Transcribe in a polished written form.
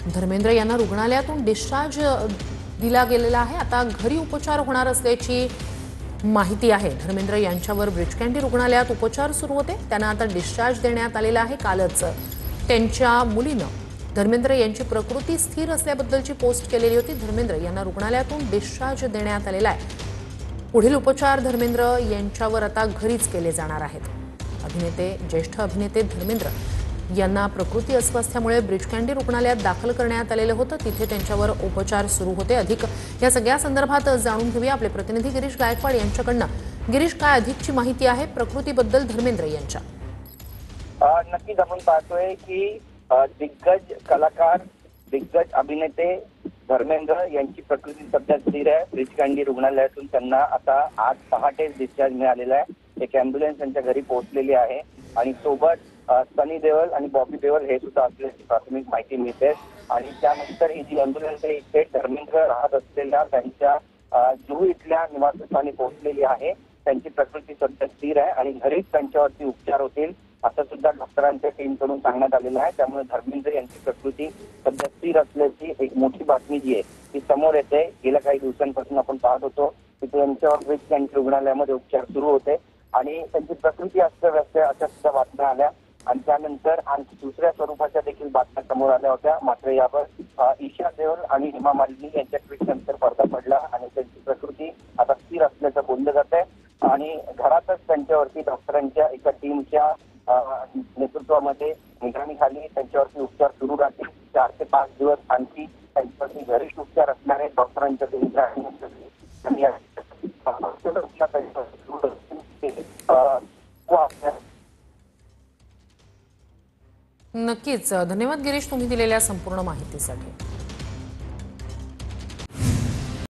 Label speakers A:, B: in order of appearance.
A: धर्मेंद्र यांना रुग्णालयातून डिस्चार्ज दिला गेलेला आहे। आता घरी उपचार होणार असल्याची माहिती आहे। धर्मेंद्र यांच्यावर ब्रिच कँडी रुग्णालयात उपचार सुरू होते। त्यांना आता डिस्चार्ज देण्यात आलेला आहे। कालच त्यांच्या मुलीनं धर्मेंद्र यांची प्रकृती स्थिर असल्याबद्दलची पोस्ट केलेली होती। धर्मेंद्र यांना रुग्णालयातून डिस्चार्ज देण्यात आलेला आहे। पुढील उपचार धर्मेंद्र यांच्यावर आता घरीच केले जाणार आहेत। ज्येष्ठ अभिनेते धर्मेंद्र यांना प्रकृती अस्वास्थ्यामुळे ब्रिच कँडी रुग्णालयात दाखल करण्यात आलेलं होतं। तिथे त्यांच्यावर उपचार सुरू होते। अधिक या सगळ्या संदर्भात जाणून घेऊया आपले प्रतिनिधी गिरीश गायकवाड यांच्याकडनं। गिरीश, काय अधिकची माहिती आहे प्रकृतीबद्दल धर्मेंद्र यांच्या?
B: नक्कीच आपण पाहतोय की दिग्गज कलाकार, दिग्गज अभिनेते धर्मेंद्र यांची प्रकृती सध्या स्थिर आहे। ब्रिच कँडी रुग्णालयातून त्यांना आता आज पहाटेच डिस्चार्ज मिळालेला आहे। एक अँब्युलन्स त्यांच्या घरी पोहोचलेली आहे आणि सोबत सनी देओल आणि बॉबी देओल हे सुद्धा असल्याची प्राथमिक माहिती मिळते। आणि त्यानंतर ही जी अँब्युलन्स आहे इथे धर्मेंद्र राहत असलेल्या त्यांच्या जुहू इथल्या निवासस्थानी पोहोचलेली आहे। त्यांची प्रकृती सध्या स्थिर आहे आणि घरीच त्यांच्यावरती उपचार होतील असं सुद्धा डॉक्टरांच्या टीमकडून सांगण्यात आलेलं आहे। त्यामुळे धर्मेंद्र यांची प्रकृती सध्या स्थिर असल्याची एक मोठी बातमी जी आहे ती समोर येते। गेल्या काही दिवसांपासून आपण पाहत होतो की त्यांच्यावर ब्रिच कँडी रुग्णालयामध्ये उपचार सुरू होते आणि त्यांची प्रकृती अस्तव्यस्त अशा सुद्धा बातम्या आल्या आणि त्यानंतर आणखी दुसऱ्या स्वरूपाच्या देखील बातम्या समोर आल्या होत्या। मात्र यावर ईशा देओल आणि हेमा मालिनी यांच्या ट्विटनंतर पडदा पडला आणि त्यांची प्रकृती आता स्थिर असल्याचं बोललं जात आहे आणि घरातच त्यांच्यावरती डॉक्टरांच्या एका टीमच्या नेतृत्वामध्ये निगराणीखाली त्यांच्यावरती उपचार सुरू राहतील। 4 ते 5 दिवस आणखी त्यांच्यावरती घरीच उपचार असणार आहेत डॉक्टरांच्या
A: नक्कीच। धन्यवाद गिरीश, तुम्ही दिलेल्या संपूर्ण माहितीसाठी।